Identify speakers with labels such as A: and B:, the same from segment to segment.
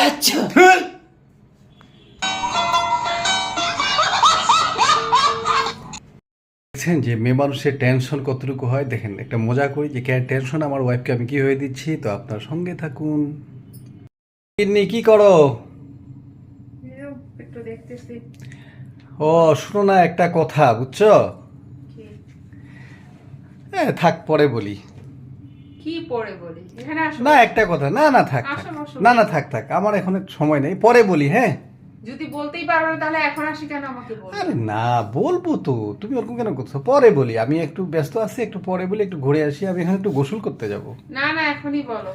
A: আচ্ছা
B: দেখছেন যে মেয়ে মানুষের টেনশন কতটুকু হয়। দেখেন একটা মজা করি যে টেনশন আমার ওয়াইফকে আমি কি হয়ে দিচ্ছি। তো আপনার সঙ্গে থাকুন। কিন্নি কি করো?
A: একটু দেখতেছি।
B: ও শুনো না একটা কথা, বুঝছো?
A: কি?
B: হ্যাঁ থাক পরে বলি।
A: কি পড়ে বলি? এখানে আসো।
B: না একটা কথা, না না থাক থাক,
A: আসো, বসো,
B: না না
A: বসো।
B: থাক থাক, আমার এখন একটু সময় নেই, পরে বলি। হ্যাঁ
A: যদি বলতেই পারো না, তাহলে এখন আসি কেন আমাকে বলো?
B: আরে না বলবো তো, তুমি ওরকম কেন করছো? পরে বলি, আমি একটু ব্যস্ত আছি, একটু পরে বলি, একটু ঘুরে আসি, আমি এখানে একটু গোসল করতে যাব।
A: না না, এখনই বলো।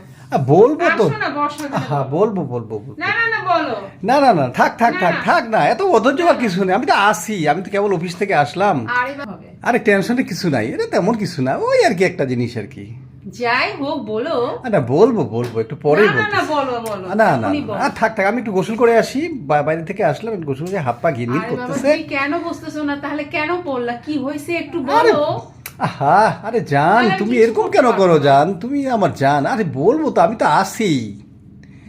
B: বলবো তো।
A: আসো না, বসো এখানে
B: হ্যাঁ
A: বলো।
B: বলবো বলবো বলবো।
A: না না না, বলো।
B: না না না থাক থাক
A: না,
B: থাক
A: না।
B: থাক না, এত অধৈর্য
A: না,
B: হওয়ার
A: না।
B: কিছু নেই, আমি তো আসি, আমি তো কেবল অফিস থেকে আসলাম।
A: আরে হবে।
B: আরে টেনশনের কিছু নাই, এটা তেমন কিছু না, ওই আর কি একটা জিনিস আর কি।
A: যাই হোক, বলো।
B: না বলবো বলবো, একটু পরেই
A: না না না,
B: বলতেছি।
A: বলো বলো।
B: না না
A: এখনই
B: না,
A: বলো।
B: আর থাক থাক, আমি একটু গোসল করে আসি, বাইরে থেকে আসলাম, একটু গোসল করে হাত পা ঘিনঘিন
A: আরে বাবা,
B: করতেছে।
A: তুমি কেন বুঝতেছো না? তাহলে কেন পড়লা? কি হয়েছে একটু
B: আরে
A: বলো।
B: আহা, আরে জান
A: তাহলে
B: তুমি
A: কিছু
B: এরকম
A: করতে
B: কেন
A: পারবো
B: করো
A: না।
B: জান, তুমি আমার জান, আরে বলবো তো, আমি তো আসি।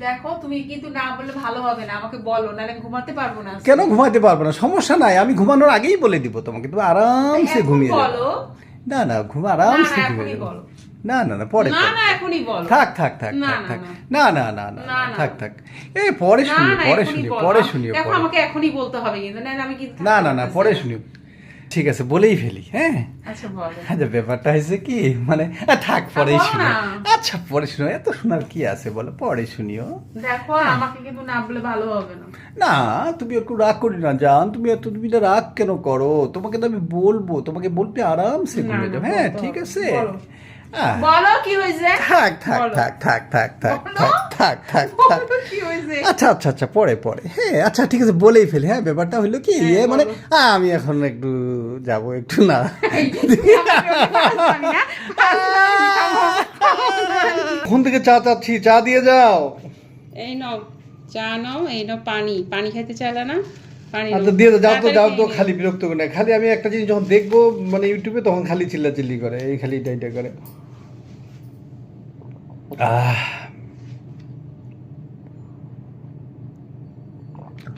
A: দেখো, তুমি কিন্তু না বললে ভালো হবে না, আমাকে বলো, নাহলে আমি ঘুমাতে পারবো না আজকে।
B: কেন ঘুমাইতে পারবো না? সমস্যা নাই, আমি ঘুমানোর আগেই বলে দিব তোমাকে, তুমি আরামসে
A: এখন
B: ঘুমিয়ে যাবে।
A: বলো।
B: না না ঘুম
A: না
B: আরামসে
A: না,
B: ঘুমিয়ে
A: এখনই
B: যাবে।
A: বলো।
B: না না না পরে
A: না
B: পরে।
A: না, এখনই বলো।
B: থাক থাক থাক
A: না
B: থাক
A: না
B: থাক,
A: না।
B: না না না না
A: না, না।
B: থাক থাক, এই পরে
A: না
B: শুনিও,
A: না,
B: পরে
A: এখনই
B: শুনিও,
A: বলো।
B: পরে শুনিও,
A: দেখো,
B: পরে।
A: আমাকে এখনই বলতে হবে কিন্তু, না আমি কিন্তু
B: না
A: থাকতে
B: না না
A: পারতেছি
B: পরে
A: না।
B: শুনিও। ঠিক আছে বলেই ফেলি, হ্যাঁ।
A: আচ্ছা বলো।
B: আচ্ছা ব্যাপারটা হয়েছে কি, মানে থাক পরেই
A: বলো
B: শুনিও।
A: না।
B: আচ্ছা পরে শুনিও, এত শোনার কি আছে বলো, পরে শুনিও।
A: দেখো, আমাকে কিন্তু না বলে ভালো হবে না।
B: না তুমি একটু রাগ করি না জান, তুমি না রাগ কেন করো? তোমাকে তো আমি বলবো, তোমাকে বলতে আরামসে
A: না
B: ঘুমিয়ে
A: না,
B: যাও। হ্যাঁ
A: বলতে
B: ঠিক
A: হবে।
B: আছে।
A: বলো।
B: আহ,
A: বলো কি হয়েছে?
B: থাক থাক
A: বলো।
B: থাক থাক থাক থাক
A: বলো।
B: থাক থাক থাক থাক।
A: বলো কি হয়েছে?
B: আচ্ছা আচ্ছা আচ্ছা পরে পরে, হ্যাঁ আচ্ছা ঠিক আছে বলেই ফেলি। হ্যাঁ ব্যাপারটা হইলো কি,
A: হ্যাঁ,
B: মানে
A: বলো।
B: আমি এখন একটু যাব একটু না।
A: তুমি আমাকে ওকে ফাঁসলামি না? ফাঁসলামি, থামো।
B: কোন থেকে চা চাচ্ছি, চা দিয়ে যাও।
A: এই নাও চা, নাও এই নাও পানি। পানি খেতে চাইলে না? পানি নাও।
B: আচ্ছা দিয়ে যাও, যাও তো
A: তাড়াতাড়ি
B: যাও তো,
A: খেয়ে
B: খালি
A: নিও।
B: বিরক্ত করে না। খালি আমি একটা জিনিস যখন দেখবো মানে ইউটিউবে, তখন খালি চিল্লাচিল্লি করে, এই খালি এটা করে। আহ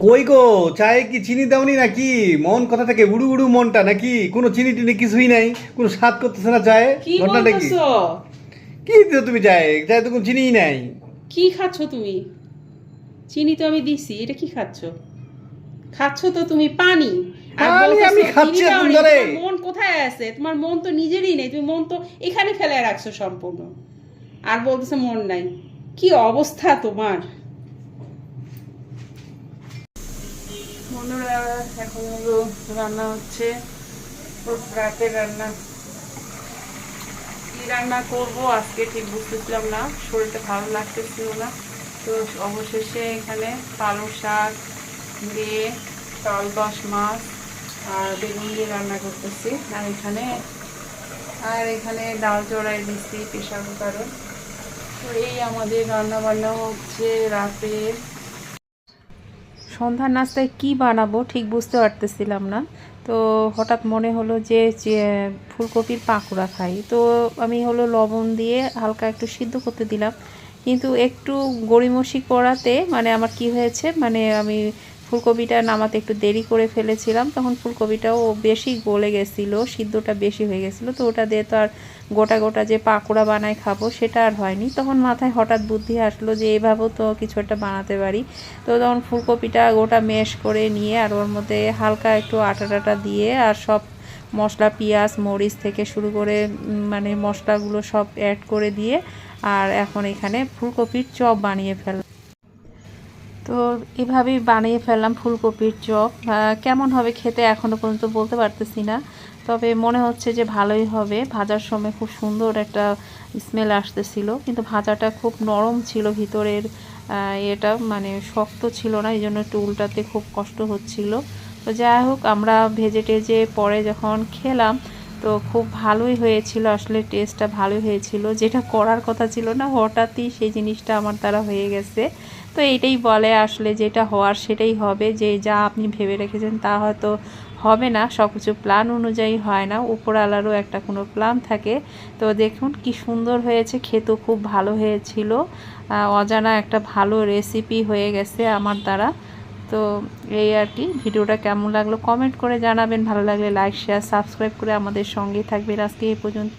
B: কই গো, চায়ে কি চিনি দাওনি নাকি? মন কথা থেকে উড়ু উড়ু মনটা নাকি? কোনো চিনি টিনি কিছুই নাই, কোনো স্বাদ করতেছে না চায়ে?
A: কি
B: ঘটনাটা কি?
A: বলতেছো?
B: কি দিও তুমি চায়ে? চায়ে তো কোনো চিনিই নাই।
A: কি খাচ্ছ তুমি? চিনি তো আমি দিছি, এটা কি খাচ্ছ? খাচ্ছ তো তুমি পানি। আর
B: পানি
A: বলতেছো
B: আমি খাচ্ছি
A: চিনি
B: এখন
A: দাওনি।
B: ধরে।
A: তোমার মন কোথায় আছে? তোমার মন তো নিজেরই নেই, তুমি মন তো এখানে ফেলে রাখছো সম্পূর্ণ। আর বলতেছো মন নাই। কি অবস্থা তোমার! বন্ধুরা, এখন হলো রান্না হচ্ছে, রাতের রান্না। কি রান্না করবো আজকে ঠিক বুঝতেছিলাম না, শরীরটা ভালো লাগতেছিল না। তো অবশেষে এখানে পালং শাক দিয়ে তালবাস মাছ আর বেগুন দিয়ে রান্না করতেছি। আর এখানে ডাল চড়াই দিচ্ছি প্রেশার কুকারে। তো এই আমাদের রান্না বান্না হচ্ছে রাতের। সন্ধ্যার নাস্তায় কি বানাবো ঠিক বুঝতে পারতেছিলাম না। তো হঠাৎ মনে হলো যে ফুলকপির পাকোড়া খাই। তো আমি হলো লবণ দিয়ে হালকা একটু সিদ্ধ করতে দিলাম, কিন্তু একটু গড়িমসি করাতে মানে আমার কি হয়েছে, মানে আমি ফুলকপিটা নামাতে একটু দেরি করে ফেলেছিলাম, তখন ফুলকপিটাও বেশি গলে গেছিলো, সিদ্ধটা বেশি হয়ে গেছিলো। তো ওটা দিয়ে তো আর গোটা গোটা যে পাকোড়া বানায় খাবো সেটা আর হয়নি। তখন মাথায় হঠাৎ বুদ্ধি আসলো যে এভাবেও তো কিছু একটা বানাতে পারি। তো তখন ফুলকপিটা গোটা ম্যাশ করে নিয়ে আর ওর মধ্যে হালকা একটু আটা টাটা দিয়ে আর সব মশলা পেঁয়াজ মরিচ থেকে শুরু করে মানে মশলাগুলো সব অ্যাড করে দিয়ে আর এখন এখানে ফুলকপির চপ বানিয়ে ফেললাম। তো এভাবেই বানিয়ে ফেললাম ফুলকপির চপ। কেমন হবে খেতে এখনও পর্যন্ত বলতে পারতেছি না, তবে মনে হচ্ছে যে ভালোই হবে। ভাজার সময় খুব সুন্দর একটা স্মেল আসতেছিল, কিন্তু ভাজাটা খুব নরম ছিল ভিতরের, এটা মানে শক্ত ছিল না, এই জন্য একটু উল্টাতে খুব কষ্ট হচ্ছিল। তো যাই হোক, আমরা ভেজে টেজে পরে যখন খেলাম তো খুব ভালোই হয়েছিল, আসলে টেস্টটা ভালোই হয়েছিল। যেটা করার কথা ছিল না, হঠাৎই সেই জিনিসটা আমার দ্বারা হয়ে গেছে। তো এইটাই বলে আসলে যেটা হওয়ার সেটাই হবে, যে যা আপনি ভেবে রেখেছেন তা হয়তো হবে না, সব কিছু প্ল্যান অনুযায়ী হয় না, উপরওয়ালারও একটা কোনো প্ল্যান থাকে। তো দেখুন কি সুন্দর হয়েছে, খেতেও খুব ভালো হয়েছিল। অজানা একটা ভালো রেসিপি হয়ে গেছে আমার দ্বারা। তো এই আর কি, ভিডিওটা কেমন লাগলো কমেন্ট করে জানাবেন, ভালো লাগলে লাইক শেয়ার সাবস্ক্রাইব করে আমাদের সঙ্গেই থাকবেন। আজকে এই পর্যন্ত।